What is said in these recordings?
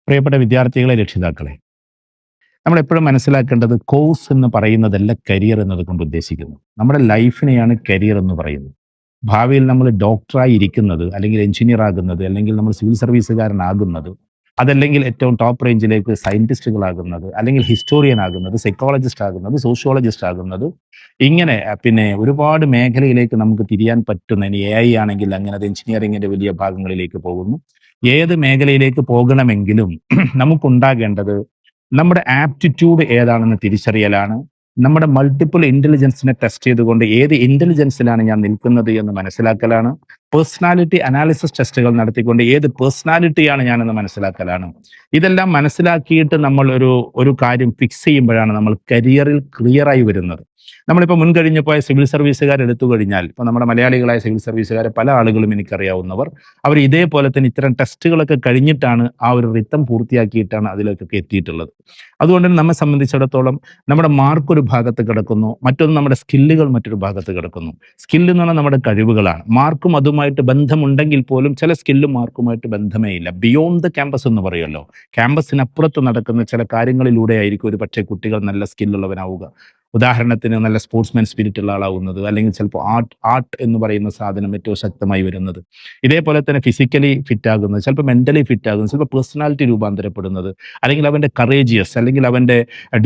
പ്രിയപ്പെട്ട വിദ്യാർത്ഥികളെ, രക്ഷിതാക്കളെ, നമ്മൾ എപ്പോഴും മനസ്സിലാക്കേണ്ടത് കോഴ്സ് എന്ന് പറയുന്നതല്ല കരിയർ എന്നതുകൊണ്ട് ഉദ്ദേശിക്കുന്നത്. നമ്മുടെ ലൈഫിനെയാണ് കരിയർ എന്ന് പറയുന്നത്. ഭാവിയിൽ നമ്മൾ ഡോക്ടറായി ഇരിക്കുന്നത്, അല്ലെങ്കിൽ എഞ്ചിനീയർ ആകുന്നത്, അല്ലെങ്കിൽ നമ്മൾ സിവിൽ സർവീസുകാരനാകുന്നത്, അതല്ലെങ്കിൽ ഏറ്റവും ടോപ്പ് റേഞ്ചിലേക്ക് സയന്റിസ്റ്റുകളാകുന്നത്, അല്ലെങ്കിൽ ഹിസ്റ്റോറിയൻ ആകുന്നത്, സൈക്കോളജിസ്റ്റ് ആകുന്നത്, സോഷ്യോളജിസ്റ്റ് ആകുന്നത്, ഇങ്ങനെ പിന്നെ ഒരുപാട് മേഖലയിലേക്ക് നമുക്ക് തിരിയാൻ പറ്റുന്ന, ഇനി എ ഐ ആണെങ്കിൽ അങ്ങനെ അത് എഞ്ചിനീയറിംഗിന്റെ വലിയ ഭാഗങ്ങളിലേക്ക് പോകുന്നു. ഏത് മേഖലയിലേക്ക് പോകണമെങ്കിലും നമുക്കുണ്ടാകേണ്ടത് നമ്മുടെ ആപ്റ്റിറ്റ്യൂഡ് ഏതാണെന്ന് തിരിച്ചറിയലാണ്. നമ്മുടെ മൾട്ടിപ്പിൾ ഇന്റലിജൻസിനെ ടെസ്റ്റ് ചെയ്തുകൊണ്ട് ഏത് ഇന്റലിജൻസിലാണ് ഞാൻ നിൽക്കുന്നത് എന്ന് മനസ്സിലാക്കലാണ്. പേഴ്സണാലിറ്റി അനാലിസിസ് ടെസ്റ്റുകൾ നടത്തിക്കൊണ്ട് ഏത് പേഴ്സണാലിറ്റിയാണ് ഞാനെന്ന് മനസ്സിലാക്കലാണ്. ഇതെല്ലാം മനസ്സിലാക്കിയിട്ട് നമ്മൾ ഒരു ഒരു കാര്യം ഫിക്സ് ചെയ്യുമ്പോഴാണ് നമ്മൾ കരിയറിൽ ക്ലിയറായി വരുന്നത്. നമ്മളിപ്പോൾ മുൻകഴിഞ്ഞു പോയ സിവിൽ സർവീസുകാർ എടുത്തു കഴിഞ്ഞാൽ, ഇപ്പോൾ നമ്മുടെ മലയാളികളായ സിവിൽ സർവീസുകാരെ പല ആളുകളും എനിക്കറിയാവുന്നവർ, അവർ ഇതേപോലെ തന്നെ ഇത്തരം ടെസ്റ്റുകളൊക്കെ കഴിഞ്ഞിട്ടാണ് ആ ഒരു റിത്തം പൂർത്തിയാക്കിയിട്ടാണ് അതിലേക്കൊക്കെ എത്തിയിട്ടുള്ളത്. അതുകൊണ്ട് തന്നെ നമ്മെ സംബന്ധിച്ചിടത്തോളം നമ്മുടെ മാർക്ക് ഒരു ഭാഗത്ത് കിടക്കുന്നു, മറ്റൊന്ന് നമ്മുടെ സ്കില്ലുകൾ മറ്റൊരു ഭാഗത്ത് കിടക്കുന്നു. സ്കില്ല് എന്ന് പറഞ്ഞാൽ നമ്മുടെ കഴിവുകളാണ്. മാർക്കും അതുമായിട്ട് ബന്ധമുണ്ടെങ്കിൽ പോലും ചില സ്കില്ലും മാർക്കുമായിട്ട് ബന്ധമേ ഇല്ല. ബിയോണ്ട് ദ ക്യാമ്പസ് എന്ന് പറയുമല്ലോ, ക്യാമ്പസിനപ്പുറത്ത് നടക്കുന്ന ചില കാര്യങ്ങളിലൂടെ ആയിരിക്കും ഒരു പക്ഷേ കുട്ടികൾ നല്ല സ്കില്ലുള്ളവനാവുക. ഉദാഹരണത്തിന് നല്ല സ്പോർട്സ്മാൻ സ്പിരിറ്റ് ഉള്ള ആളാവുന്നത്, അല്ലെങ്കിൽ ചിലപ്പോൾ ആർട്ട് എന്ന് പറയുന്ന സാധനം ഏറ്റവും ശക്തമായി വരുന്നത്. ഇതേപോലെ തന്നെ ഫിസിക്കലി ഫിറ്റ് ആകുന്നത്, ചിലപ്പോൾ മെന്റലി ഫിറ്റ് ആകുന്നത്, ചിലപ്പോൾ പേഴ്സണാലിറ്റി രൂപാന്തരപ്പെടുന്നത്, അല്ലെങ്കിൽ അവൻ്റെ കറേജിയസ്, അല്ലെങ്കിൽ അവൻ്റെ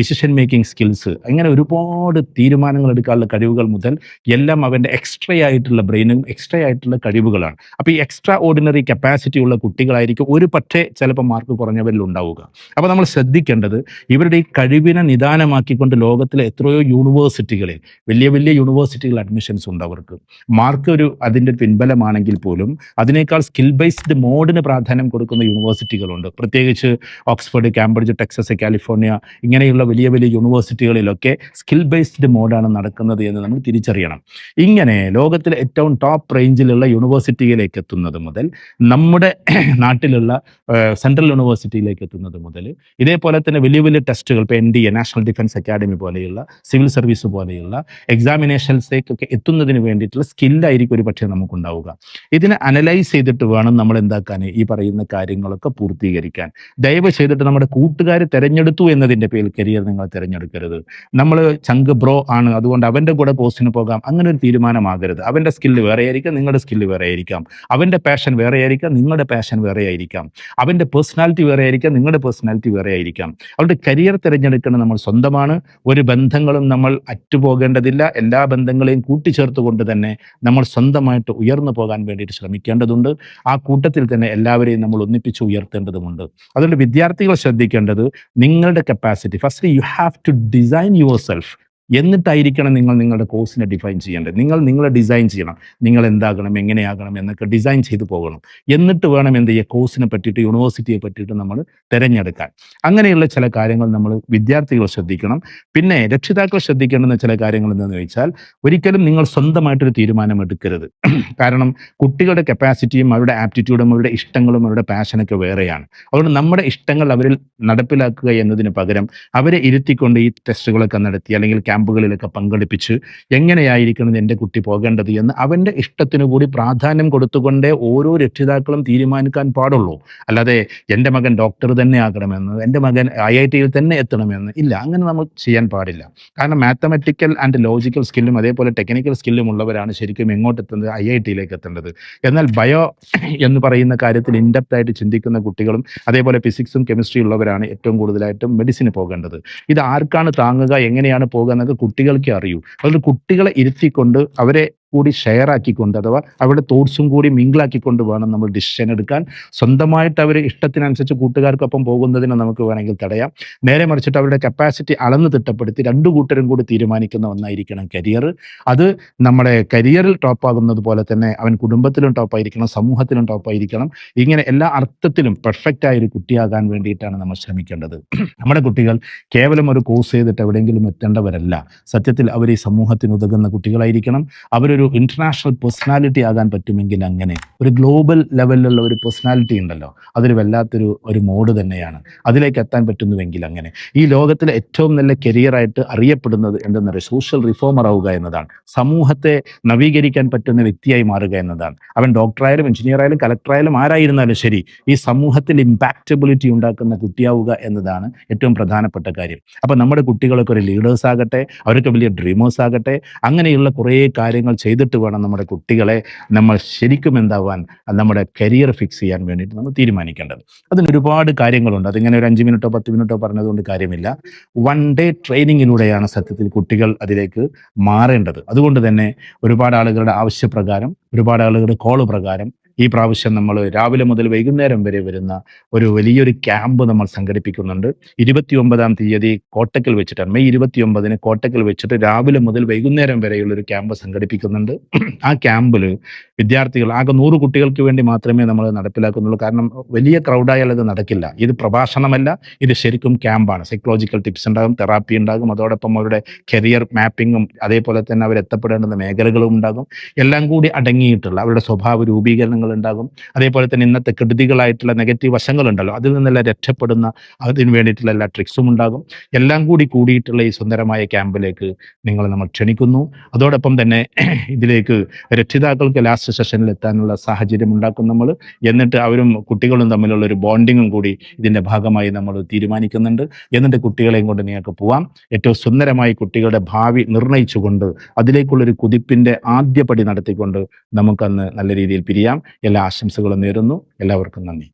ഡിസിഷൻ മേക്കിംഗ് സ്കിൽസ്, അങ്ങനെ ഒരുപാട് തീരുമാനങ്ങൾ എടുക്കാനുള്ള കഴിവുകൾ മുതൽ എല്ലാം അവൻ്റെ എക്സ്ട്രാ ആയിട്ടുള്ള ബ്രെയിനും എക്സ്ട്രാ ആയിട്ടുള്ള കഴിവുകളാണ്. അപ്പോൾ ഈ എക്സ്ട്രാ ഓർഡിനറി കപ്പാസിറ്റി ഉള്ള കുട്ടികളായിരിക്കും ഒരു പക്ഷേ ചിലപ്പോൾ മാർക്ക് കുറഞ്ഞവരിൽ ഉണ്ടാവുക. അപ്പോൾ നമ്മൾ ശ്രദ്ധിക്കേണ്ടത്, ഇവരുടെ ഈ കഴിവിനെ നിദാനമാക്കിക്കൊണ്ട് ലോകത്തിലെ എത്രയോ യൂണിവേഴ്സിറ്റികളിൽ, വലിയ വലിയ യൂണിവേഴ്സിറ്റികൾ അഡ്മിഷൻസ് ഉണ്ട് അവർക്ക്. മാർക്ക് അതിൻ്റെ പിൻബലമാണെങ്കിൽ പോലും അതിനേക്കാൾ സ്കിൽ ബേസ്ഡ് മോഡിന് പ്രാധാന്യം കൊടുക്കുന്ന യൂണിവേഴ്സിറ്റികളുണ്ട്. പ്രത്യേകിച്ച് ഓക്സ്ഫോർഡ്, കാംബ്രിഡ്ജ്, ടെക്സസ്, കാലിഫോർണിയ, ഇങ്ങനെയുള്ള വലിയ വലിയ യൂണിവേഴ്സിറ്റികളിലൊക്കെ സ്കിൽ ബേസ്ഡ് മോഡാണ് നടക്കുന്നത് എന്ന് നമ്മൾ തിരിച്ചറിയണം. ഇങ്ങനെ ലോകത്തിലെ ഏറ്റവും ടോപ്പ് റേഞ്ചിലുള്ള യൂണിവേഴ്സിറ്റിയിലേക്ക് എത്തുന്നത് മുതൽ, നമ്മുടെ നാട്ടിലുള്ള സെൻട്രൽ യൂണിവേഴ്സിറ്റിയിലേക്ക് എത്തുന്നത് മുതൽ, ഇതേപോലെ തന്നെ വലിയ വലിയ ടെസ്റ്റുകൾ, ഇപ്പോൾ NDA, നാഷണൽ ഡിഫൻസ് അക്കാഡമി പോലെയുള്ള, സിവിൽ സർവീസ് പോലെയുള്ള എക്സാമിനേഷൻസിലേക്കൊക്കെ എത്തുന്നതിന് വേണ്ടിയിട്ടുള്ള സ്കില്ലായിരിക്കും ഒരു പക്ഷേ നമുക്കുണ്ടാവുക. ഇതിനെ അനലൈസ് ചെയ്തിട്ട് വേണം നമ്മൾ എന്താക്കാൻ, ഈ പറയുന്ന കാര്യങ്ങളൊക്കെ പൂർത്തീകരിക്കാൻ. ദയവ് ചെയ്തിട്ട് നമ്മുടെ കൂട്ടുകാർ തിരഞ്ഞെടുത്തു എന്നതിൻ്റെ പേരിൽ കരിയർ നിങ്ങൾ തിരഞ്ഞെടുക്കരുത്. നമ്മൾ ചങ്ക് ബ്രോ ആണ്, അതുകൊണ്ട് അവൻ്റെ കൂടെ പോസ്റ്റിന് പോകാം, അങ്ങനെ ഒരു തീരുമാനമാകരുത്. അവൻ്റെ സ്കില്ല് വേറെ ആയിരിക്കാം, നിങ്ങളുടെ സ്കില്ല് വേറെ ആയിരിക്കാം. അവൻ്റെ പാഷൻ വേറെ ആയിരിക്കാം, നിങ്ങളുടെ പാഷൻ വേറെ ആയിരിക്കാം. അവൻ്റെ പേഴ്സണാലിറ്റി വേറെ ആയിരിക്കാം, നിങ്ങളുടെ പേഴ്സണാലിറ്റി വേറെ ആയിരിക്കാം. അവരുടെ കരിയർ തിരഞ്ഞെടുക്കുന്നത് നമ്മൾ സ്വന്തമാണ്. ഒരു ബന്ധങ്ങളും നമ്മൾ അറ്റുപോകേണ്ടതില്ല. എല്ലാ ബന്ധങ്ങളെയും കൂട്ടിച്ചേർത്തുകൊണ്ട് തന്നെ നമ്മൾ സ്വന്തമായിട്ട് ഉയർന്നു പോകാൻ വേണ്ടിയിട്ട് ശ്രമിക്കേണ്ടതുണ്ട്. ആ കൂട്ടത്തിൽ തന്നെ എല്ലാവരെയും നമ്മൾ ഒന്നിപ്പിച്ച് ഉയർത്തേണ്ടതുമുണ്ട്. അതുകൊണ്ട് വിദ്യാർത്ഥികൾ ശ്രദ്ധിക്കേണ്ടത്, നിങ്ങളുടെ capacity first you have to design yourself. എന്നിട്ടായിരിക്കണം നിങ്ങൾ നിങ്ങളുടെ കോഴ്സിനെ ഡിഫൈൻ ചെയ്യേണ്ടത്. നിങ്ങൾ നിങ്ങളെ ഡിസൈൻ ചെയ്യണം. നിങ്ങൾ എന്താകണം, എങ്ങനെയാകണം എന്നൊക്കെ ഡിസൈൻ ചെയ്ത് പോകണം. എന്നിട്ട് വേണം എന്ത് ചെയ്യുക, കോഴ്സിനെ പറ്റിയിട്ട്, യൂണിവേഴ്സിറ്റിയെ പറ്റിയിട്ട് നമ്മൾ തിരഞ്ഞെടുക്കാൻ. അങ്ങനെയുള്ള ചില കാര്യങ്ങൾ നമ്മൾ വിദ്യാർത്ഥികൾ ശ്രദ്ധിക്കണം. പിന്നെ രക്ഷിതാക്കൾ ശ്രദ്ധിക്കേണ്ടുന്ന ചില കാര്യങ്ങൾ എന്താണെന്ന് ചോദിച്ചാൽ, ഒരിക്കലും നിങ്ങൾ സ്വന്തമായിട്ടൊരു തീരുമാനം എടുക്കരുത്. കാരണം കുട്ടികളുടെ കപ്പാസിറ്റിയും അവരുടെ ആപ്റ്റിറ്റ്യൂഡും അവരുടെ ഇഷ്ടങ്ങളും അവരുടെ പാഷനൊക്കെ വേറെയാണ്. അതുകൊണ്ട് നമ്മുടെ ഇഷ്ടങ്ങൾ അവരിൽ നടപ്പിലാക്കുക എന്നതിന് പകരം അവരെ ഇരുത്തിക്കൊണ്ട് ഈ ടെസ്റ്റുകളൊക്കെ നടത്തി, അല്ലെങ്കിൽ ക്യാമ്പുകളിലൊക്കെ പങ്കെടുപ്പിച്ച് എങ്ങനെയായിരിക്കണം എൻ്റെ കുട്ടി പോകേണ്ടത് എന്ന് അവൻ്റെ ഇഷ്ടത്തിനു കൂടി പ്രാധാന്യം കൊടുത്തുകൊണ്ടേ ഓരോ രക്ഷിതാക്കളും തീരുമാനിക്കാൻ പാടുള്ളൂ. അല്ലാതെ എൻ്റെ മകൻ ഡോക്ടർ തന്നെ ആകണമെന്ന്, എൻ്റെ മകൻ IIT-യിൽ തന്നെ എത്തണമെന്ന് ഇല്ല. അങ്ങനെ നമ്മൾ ചെയ്യാൻ പാടില്ല. കാരണം മാത്തമാറ്റിക്കൽ ആൻഡ് ലോജിക്കൽ സ്കില്ലും അതേപോലെ ടെക്നിക്കൽ സ്കില്ലും ഉള്ളവരാണ് ശരിക്കും എങ്ങോട്ടെത്തുന്നത്, IIT-യിലേക്ക് എത്തേണ്ടത്. എന്നാൽ ബയോ എന്ന് പറയുന്ന കാര്യത്തിൽ ഇൻഡെപ്ത് ആയിട്ട് ചിന്തിക്കുന്ന കുട്ടികളും അതേപോലെ ഫിസിക്സും കെമിസ്ട്രി ഉള്ളവരാണ് ഏറ്റവും കൂടുതലായിട്ടും മെഡിസിന് പോകേണ്ടത്. ഇത് ആർക്കാണ് താങ്ങുക, എങ്ങനെയാണ് പോകുക എന്നൊക്കെ കുട്ടികൾക്കേ അറിയൂ. അതുകൊണ്ട് കുട്ടികളെ ഇരുത്തിക്കൊണ്ട് അവരെ കൂടി ഷെയർ ആക്കിക്കൊണ്ട്, അഥവാ അവരുടെ തോട്ട്സും കൂടി മിങ്കിളാക്കിക്കൊണ്ട് വേണം നമ്മൾ ഡിസിഷൻ എടുക്കാൻ. സ്വന്തമായിട്ട് അവർ ഇഷ്ടത്തിനനുസരിച്ച് കൂട്ടുകാർക്കൊപ്പം പോകുന്നതിന് നമുക്ക് വേണമെങ്കിൽ തടയാം. നേരെ മറിച്ചിട്ട് അവരുടെ കപ്പാസിറ്റി അളന്ന് തിട്ടപ്പെടുത്തി രണ്ടു കൂട്ടരും കൂടി തീരുമാനിക്കുന്ന ഒന്നായിരിക്കണം കരിയർ. അത് നമ്മുടെ കരിയറിൽ ടോപ്പാകുന്നത് പോലെ തന്നെ അവൻ കുടുംബത്തിലും ടോപ്പായിരിക്കണം, സമൂഹത്തിലും ടോപ്പായിരിക്കണം. ഇങ്ങനെ എല്ലാ അർത്ഥത്തിലും പെർഫെക്റ്റ് ആയ ഒരു കുട്ടിയാകാൻ വേണ്ടിയിട്ടാണ് നമ്മൾ ശ്രമിക്കേണ്ടത്. നമ്മുടെ കുട്ടികൾ കേവലം ഒരു കോഴ്സ് ചെയ്തിട്ട് എവിടെയെങ്കിലും എത്തേണ്ടവരല്ല. സത്യത്തിൽ അവർ ഈ സമൂഹത്തിന് ഉതകുന്ന കുട്ടികളായിരിക്കണം. അവരൊരു ഇന്റർനാഷണൽ പേഴ്സണാലിറ്റി ആകാൻ പറ്റുമെങ്കിൽ അങ്ങനെ ഒരു ഗ്ലോബൽ ലെവലിലുള്ള ഒരു പേഴ്സണാലിറ്റി ഉണ്ടല്ലോ, അതൊരു വല്ലാത്തൊരു മോഡ് തന്നെയാണ്. അതിലേക്ക് എത്താൻ പറ്റുന്നുവെങ്കിൽ അങ്ങനെ ഈ ലോകത്തിലെ ഏറ്റവും നല്ല കരിയറായിട്ട് അറിയപ്പെടുന്നത് എന്തെന്നറിയാം, സോഷ്യൽ റിഫോമർ ആവുക എന്നതാണ്. സമൂഹത്തെ നവീകരിക്കാൻ പറ്റുന്ന വ്യക്തിയായി മാറുക എന്നതാണ്. അവൻ ഡോക്ടറായാലും എഞ്ചിനീയർ ആയാലും കലക്ടറായാലും ആരായിരുന്നാലും ശരി, ഈ സമൂഹത്തിൽ ഇമ്പാക്റ്റബിലിറ്റി ഉണ്ടാക്കുന്ന കുട്ടിയാവുക എന്നതാണ് ഏറ്റവും പ്രധാനപ്പെട്ട കാര്യം. അപ്പം നമ്മുടെ കുട്ടികളൊക്കെ ഒരു ലീഡേഴ്സ് ആകട്ടെ, അവരൊക്കെ വലിയ ഡ്രീമേഴ്സ് ആകട്ടെ. അങ്ങനെയുള്ള കുറേ കാര്യങ്ങൾ ചെയ്തിട്ട് വേണം നമ്മുടെ കുട്ടികളെ നമ്മൾ ശരിക്കും എന്താവാൻ, നമ്മുടെ കരിയർ ഫിക്സ് ചെയ്യാൻ വേണ്ടിയിട്ട് നമ്മൾ തീരുമാനിക്കേണ്ടത്. അതിന് ഒരുപാട് കാര്യങ്ങളുണ്ട്. അതിങ്ങനെ ഒരു 5 മിനിറ്റോ 10 മിനിറ്റോ പറഞ്ഞതുകൊണ്ട് കാര്യമില്ല. വൺ ഡേ ട്രെയിനിങ്ങിലൂടെയാണ് സത്യത്തിൽ കുട്ടികൾ അതിലേക്ക് മാറേണ്ടത്. അതുകൊണ്ട് തന്നെ ഒരുപാട് ആളുകളുടെ ആവശ്യപ്രകാരം, ഒരുപാട് ആളുകളുടെ കോള് പ്രകാരം ഈ പ്രാവശ്യം നമ്മൾ രാവിലെ മുതൽ വൈകുന്നേരം വരെ വരുന്ന ഒരു വലിയൊരു ക്യാമ്പ് നമ്മൾ സംഘടിപ്പിക്കുന്നുണ്ട്. 29-ാം തീയതി കോട്ടക്കൽ വെച്ചിട്ടാണ്, മെയ് 29-ന് കോട്ടക്കൽ വെച്ചിട്ട് രാവിലെ മുതൽ വൈകുന്നേരം വരെയുള്ളൊരു ക്യാമ്പ് സംഘടിപ്പിക്കുന്നുണ്ട്. ആ ക്യാമ്പിൽ വിദ്യാർത്ഥികൾ, ആകെ 100 കുട്ടികൾക്ക് വേണ്ടി മാത്രമേ നമ്മൾ നടപ്പിലാക്കുന്നുള്ളൂ. കാരണം വലിയ ക്രൗഡായാൽ അത് നടക്കില്ല. ഇത് പ്രഭാഷണമല്ല, ഇത് ശരിക്കും ക്യാമ്പാണ്. സൈക്കോളജിക്കൽ ടിപ്സ് ഉണ്ടാകും, തെറാപ്പി ഉണ്ടാകും, അതോടൊപ്പം അവരുടെ കരിയർ മാപ്പിങ്ങും അതേപോലെ തന്നെ അവർ എത്തപ്പെടേണ്ടുന്ന മേഖലകളും ഉണ്ടാകും. എല്ലാം കൂടി അടങ്ങിയിട്ടുള്ള അവരുടെ സ്വഭാവ രൂപീകരണങ്ങൾ ഉണ്ടാകും. അതേപോലെ തന്നെ ഇന്നത്തെ കെടുതികളായിട്ടുള്ള നെഗറ്റീവ് വശങ്ങളുണ്ടല്ലോ, അതിൽ നിന്നെല്ലാം രക്ഷപ്പെടുന്ന അതിന് വേണ്ടിയിട്ടുള്ള എല്ലാ ട്രിക്സും ഉണ്ടാകും. എല്ലാം കൂടി കൂടിയിട്ടുള്ള ഈ സുന്ദരമായ ക്യാമ്പിലേക്ക് നിങ്ങളെ നമ്മൾ ക്ഷണിക്കുന്നു. അതോടൊപ്പം തന്നെ ഇതിലേക്ക് രക്ഷിതാക്കൾക്ക് ലാസ്റ്റ് സെഷനിൽ എത്താനുള്ള സാഹചര്യം ഉണ്ടാക്കും നമ്മൾ. എന്നിട്ട് അവരും കുട്ടികളും തമ്മിലുള്ള ഒരു ബോണ്ടിങ്ങും കൂടി ഇതിൻ്റെ ഭാഗമായി നമ്മൾ തീരുമാനിക്കുന്നുണ്ട്. എന്നിട്ട് കുട്ടികളെയും കൊണ്ട് നിങ്ങൾക്ക് പോവാം. ഏറ്റവും സുന്ദരമായി കുട്ടികളുടെ ഭാവി നിർണയിച്ചുകൊണ്ട് അതിലേക്കുള്ളൊരു കുതിപ്പിൻ്റെ ആദ്യപടി നടത്തിക്കൊണ്ട് നമുക്കന്ന് നല്ല രീതിയിൽ പിരിയാം. എല്ലാ ആശംസകളും നേരുന്നു. എല്ലാവർക്കും നന്ദി.